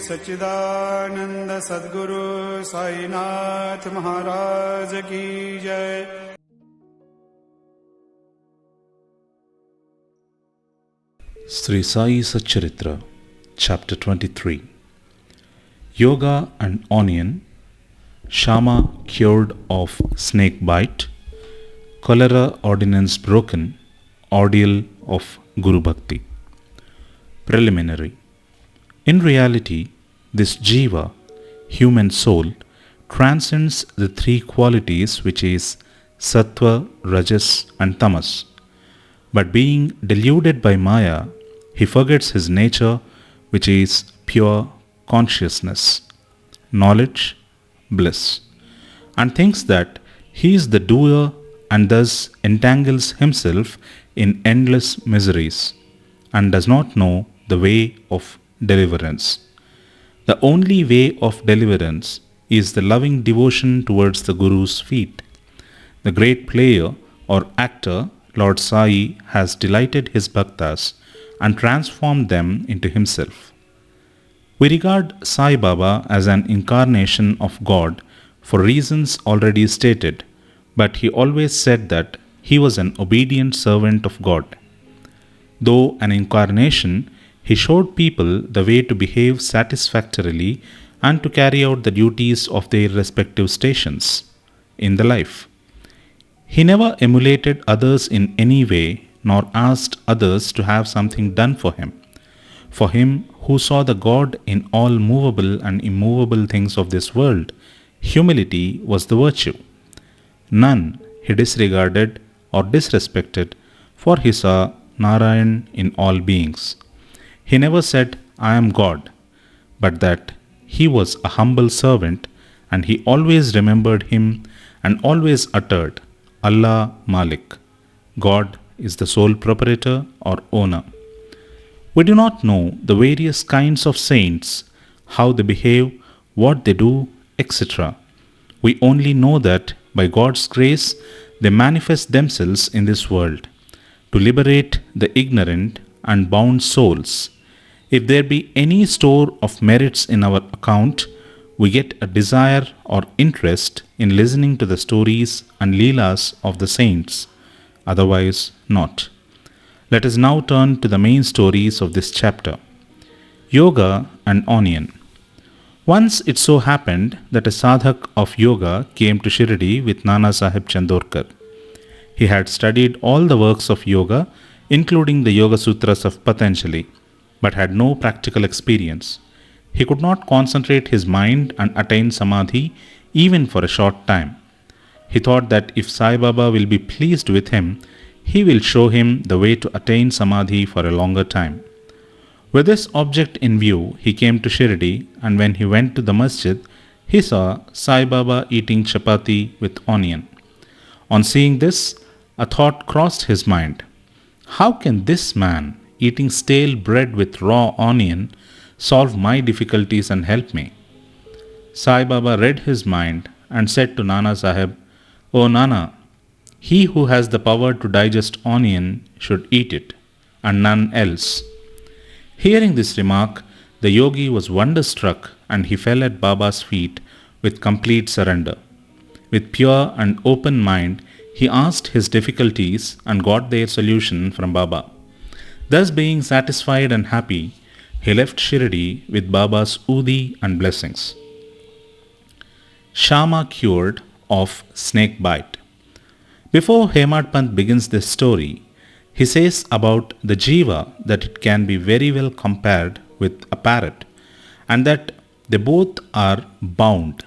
सच्चिदानंद सद्गुरु साईनाथ महाराज की जय। Sri Sai Satcharitra, Chapter 23. Yoga and Onion. Shama cured of snake bite. Cholera ordinance broken. Ordeal of Guru Bhakti. Preliminary. In reality, this Jiva, human soul, transcends the three qualities which is Sattva, Rajas and Tamas. But being deluded by Maya, he forgets his nature, which is pure consciousness, knowledge, bliss, and thinks that he is the doer and thus entangles himself in endless miseries and does not know the way of deliverance. The only way of deliverance is the loving devotion towards the Guru's feet. The great player or actor Lord Sai has delighted his bhaktas and transformed them into himself. We regard Sai Baba as an incarnation of God for reasons already stated, but he always said that he was an obedient servant of God. Though an incarnation, he showed people the way to behave satisfactorily and to carry out the duties of their respective stations in the life. He never emulated others in any way, nor asked others to have something done for him. For him who saw the God in all movable and immovable things of this world, humility was the virtue. None he disregarded or disrespected, for he saw Narayan in all beings. He never said, "I am God," but that he was a humble servant, and he always remembered him and always uttered, Allah Malik. God is the sole proprietor or owner. We do not know the various kinds of saints, how they behave, what they do, etc. We only know that by God's grace they manifest themselves in this world to liberate the ignorant and bound souls. If there be any store of merits in our account, we get a desire or interest in listening to the stories and leelas of the saints, otherwise not. Let us now turn to the main stories of this chapter. Yoga and Onion. Once it so happened that a sadhak of yoga came to Shirdi with Nana Sahib Chandorkar. He had studied all the works of yoga, including the Yoga Sutras of Patanjali, but had no practical experience. He could not concentrate his mind and attain samadhi even for a short time. He thought that if Sai Baba will be pleased with him, he will show him the way to attain samadhi for a longer time. With this object in view, he came to Shirdi, and when he went to the masjid, he saw Sai Baba eating chapati with onion. On seeing this, a thought crossed his mind. How can this man, eating stale bread with raw onion, solve my difficulties and help me? Sai Baba read his mind and said to Nana Sahib, "O Nana, he who has the power to digest onion should eat it, and none else." Hearing this remark, the yogi was wonderstruck, and he fell at Baba's feet with complete surrender. With pure and open mind, he asked his difficulties and got their solution from Baba. Thus being satisfied and happy, he left Shirdi with Baba's Udi and blessings. Shama cured of snake bite. Before Hemad Pant begins this story, he says about the Jiva that it can be very well compared with a parrot, and that they both are bound,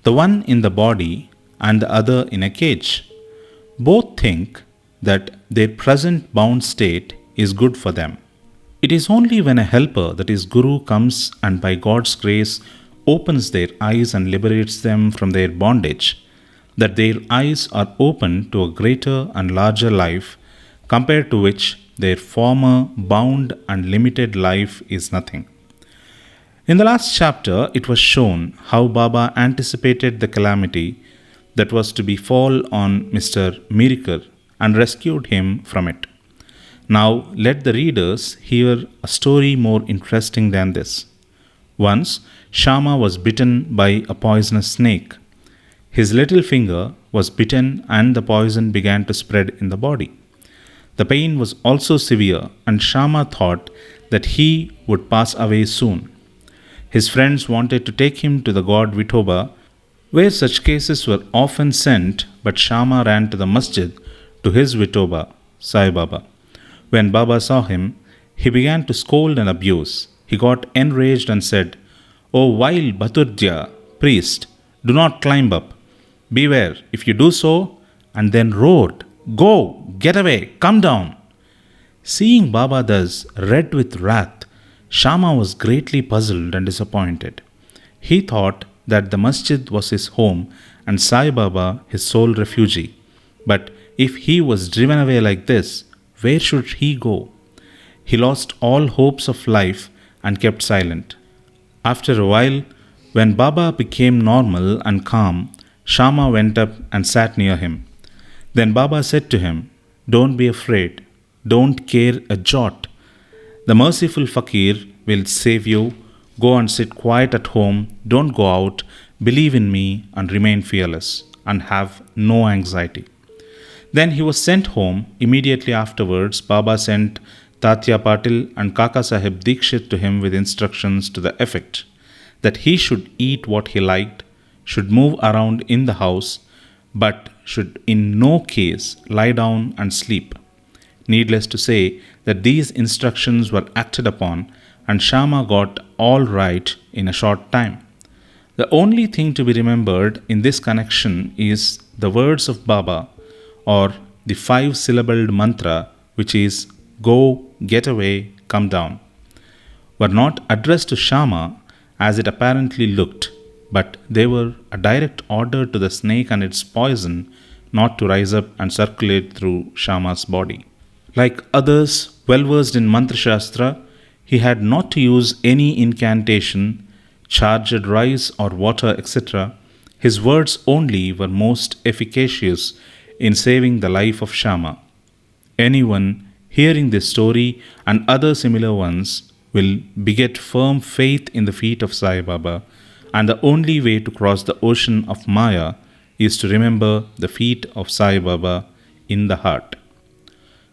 the one in the body and the other in a cage. Both think that their present bound state is good for them. It is only when a helper, that is Guru, comes and by God's grace opens their eyes and liberates them from their bondage, that their eyes are open to a greater and larger life, compared to which their former bound and limited life is nothing. In the last chapter, it was shown how Baba anticipated the calamity that was to befall on Mr. Mirikar and rescued him from it. Now let the readers hear a story more interesting than this. Once, Shama was bitten by a poisonous snake. His little finger was bitten and the poison began to spread in the body. The pain was also severe, and Shama thought that he would pass away soon. His friends wanted to take him to the god Vithoba, where such cases were often sent, but Shama ran to the masjid to his Vithoba, Sai Baba. When Baba saw him, he began to scold and abuse. He got enraged and said, "O vile Bhaturdya, priest, do not climb up. Beware, if you do so," and then roared, "Go, get away, come down." Seeing Baba thus red with wrath, Shama was greatly puzzled and disappointed. He thought that the masjid was his home and Sai Baba his sole refuge. But if he was driven away like this, where should he go? He lost all hopes of life and kept silent. After a while, when Baba became normal and calm, Shama went up and sat near him. Then Baba said to him, "Don't be afraid. Don't care a jot. The merciful fakir will save you. Go and sit quiet at home. Don't go out. Believe in me and remain fearless and have no anxiety." Then he was sent home. Immediately afterwards, Baba sent Tatya Patil and Kaka Sahib Dikshit to him with instructions to the effect that he should eat what he liked, should move around in the house, but should in no case lie down and sleep. Needless to say that these instructions were acted upon, and Shama got all right in a short time. The only thing to be remembered in this connection is the words of Baba, or the 5-syllabled mantra, which is "Go, get away, come down," were not addressed to Shama as it apparently looked, but they were a direct order to the snake and its poison not to rise up and circulate through Shama's body. Like others well versed in Mantra Shastra, he had not to use any incantation, charged rice or water, etc. His words only were most efficacious in saving the life of Shama. Anyone hearing this story and other similar ones will beget firm faith in the feet of Sai Baba, and the only way to cross the ocean of Maya is to remember the feet of Sai Baba in the heart.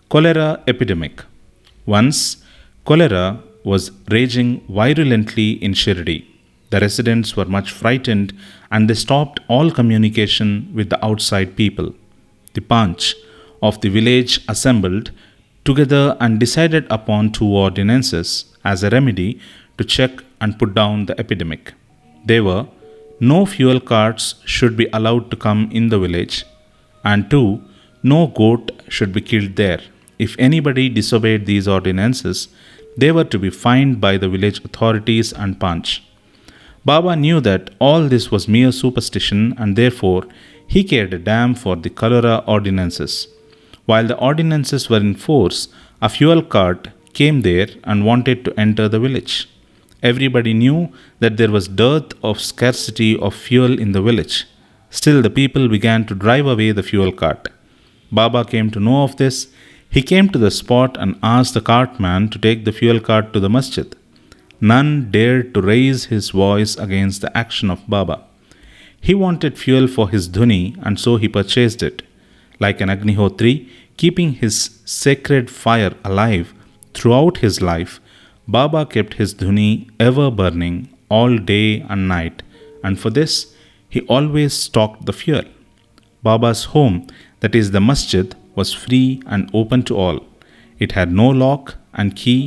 Cholera epidemic. Once, cholera was raging virulently in Shirdi. The residents were much frightened and they stopped all communication with the outside people. The Panch of the village assembled together and decided upon 2 ordinances as a remedy to check and put down the epidemic. They were: no fuel carts should be allowed to come in the village, and 2, no goat should be killed there. If anybody disobeyed these ordinances, they were to be fined by the village authorities and Panch. Baba knew that all this was mere superstition, and therefore he cared a damn for the cholera ordinances. While the ordinances were in force, a fuel cart came there and wanted to enter the village. Everybody knew that there was dearth of scarcity of fuel in the village. Still, the people began to drive away the fuel cart. Baba came to know of this. He came to the spot and asked the cartman to take the fuel cart to the masjid. None dared to raise his voice against the action of Baba. He wanted fuel for his dhuni, and so he purchased it. Like an Agnihotri, keeping his sacred fire alive throughout his life, Baba kept his dhuni ever burning all day and night, and for this he always stocked the fuel. Baba's home, that is the masjid, was free and open to all. It had no lock and key,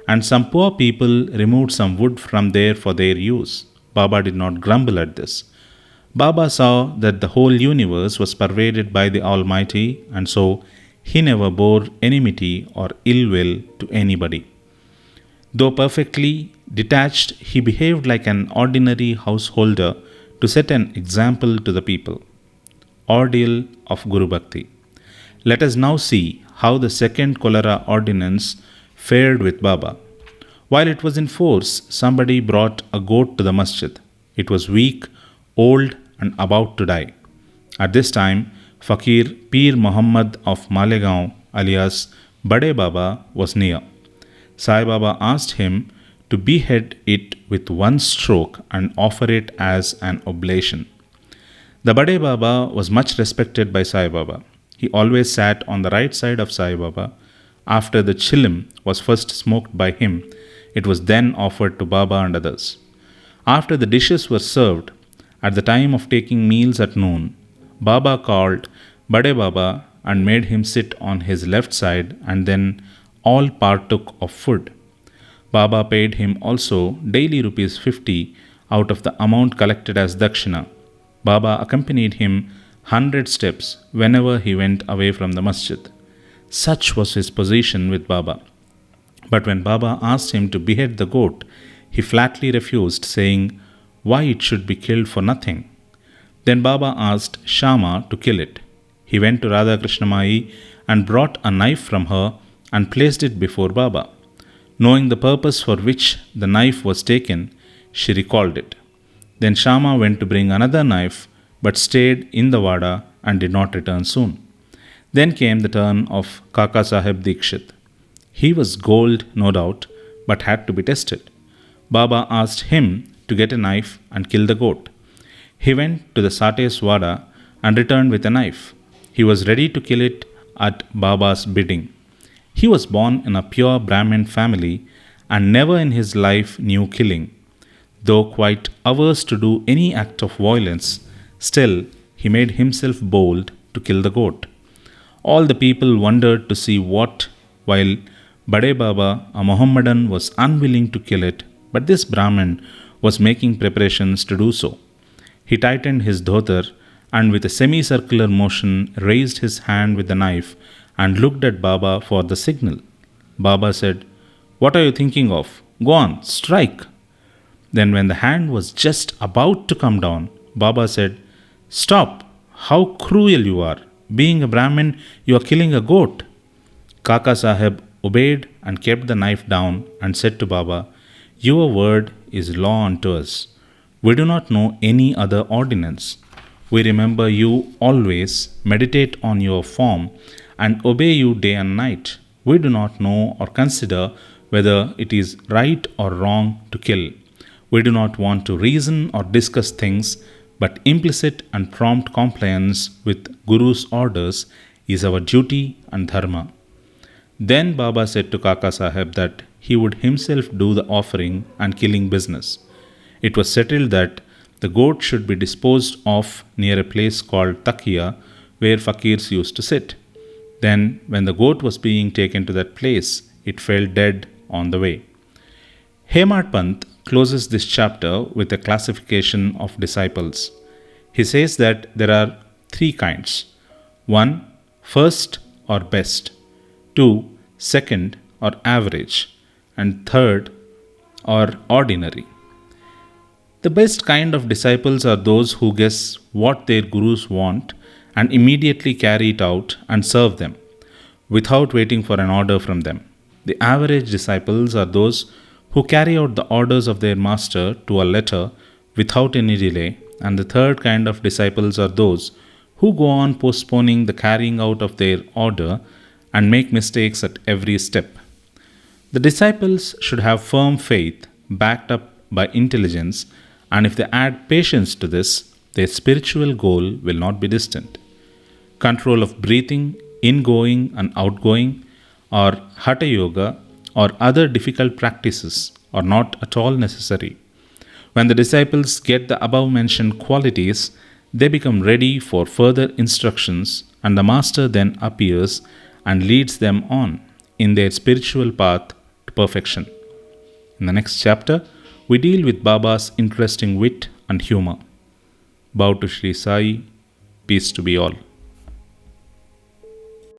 and some poor people removed some wood from there for their use. Baba did not grumble at this. Baba saw that the whole universe was pervaded by the Almighty, and so he never bore enmity or ill will to anybody. Though perfectly detached, he behaved like an ordinary householder to set an example to the people. Ordeal of Guru Bhakti. Let us now see how the second cholera ordinance fared with Baba. While it was in force, somebody brought a goat to the masjid. It was weak, old, and about to die. At this time, Fakir Pir Muhammad of Malegaon alias Bade Baba was near. Sai Baba asked him to behead it with one stroke and offer it as an oblation. The Bade Baba was much respected by Sai Baba. He always sat on the right side of Sai Baba. After the chilim was first smoked by him, it was then offered to Baba and others. After the dishes were served, at the time of taking meals at noon, Baba called Bade Baba and made him sit on his left side, and then all partook of food. Baba paid him also daily rupees 50 out of the amount collected as dakshina. Baba accompanied him 100 steps whenever he went away from the masjid. Such was his position with Baba. But when Baba asked him to behead the goat, he flatly refused, saying, "Why it should be killed for nothing?" Then Baba asked Shama to kill it. He went to Radha Krishnamai and brought a knife from her and placed it before Baba. Knowing the purpose for which the knife was taken, she recalled it. Then Shama went to bring another knife, but stayed in the Vada and did not return soon. Then came the turn of Kaka Sahib Dikshit. He was gold, no doubt, but had to be tested. Baba asked him to get a knife and kill the goat. He went to the Sate's Vada and returned with a knife. He was ready to kill it at Baba's bidding. He was born in a pure Brahmin family and never in his life knew killing. Though quite averse to do any act of violence, still he made himself bold to kill the goat. All the people wondered to see what, while Bade Baba, a Mohammedan, was unwilling to kill it, but this Brahmin was making preparations to do so. He tightened his dhotar and with a semicircular motion raised his hand with the knife and looked at Baba for the signal. Baba said, "What are you thinking of? Go on, strike." Then when the hand was just about to come down, Baba said, "Stop! How cruel you are! Being a Brahmin, you are killing a goat." Kaka Sahib obeyed and kept the knife down and said to Baba, "Your word is law unto us. We do not know any other ordinance. We remember you always, meditate on your form, and obey you day and night. We do not know or consider whether it is right or wrong to kill. We do not want to reason or discuss things, but implicit and prompt compliance with Guru's orders is our duty and dharma." Then Baba said to Kaka Sahib that he would himself do the offering and killing business. It was settled that the goat should be disposed of near a place called Takiya, where fakirs used to sit. Then, when the goat was being taken to that place, it fell dead on the way. Hemad Pant closes this chapter with a classification of disciples. He says that there are three kinds. 1. First or best. 2. Second or average. And 3rd or ordinary. The best kind of disciples are those who guess what their gurus want and immediately carry it out and serve them, without waiting for an order from them. The average disciples are those who carry out the orders of their master to a letter without any delay, and the third kind of disciples are those who go on postponing the carrying out of their order and make mistakes at every step. The disciples should have firm faith backed up by intelligence, and if they add patience to this, their spiritual goal will not be distant. Control of breathing, ingoing and outgoing, or Hatha Yoga, or other difficult practices are not at all necessary. When the disciples get the above mentioned qualities, they become ready for further instructions, and the master then appears and leads them on in their spiritual path to perfection. In the next chapter, we deal with Baba's interesting wit and humor. Bow to Sri Sai, peace to be all.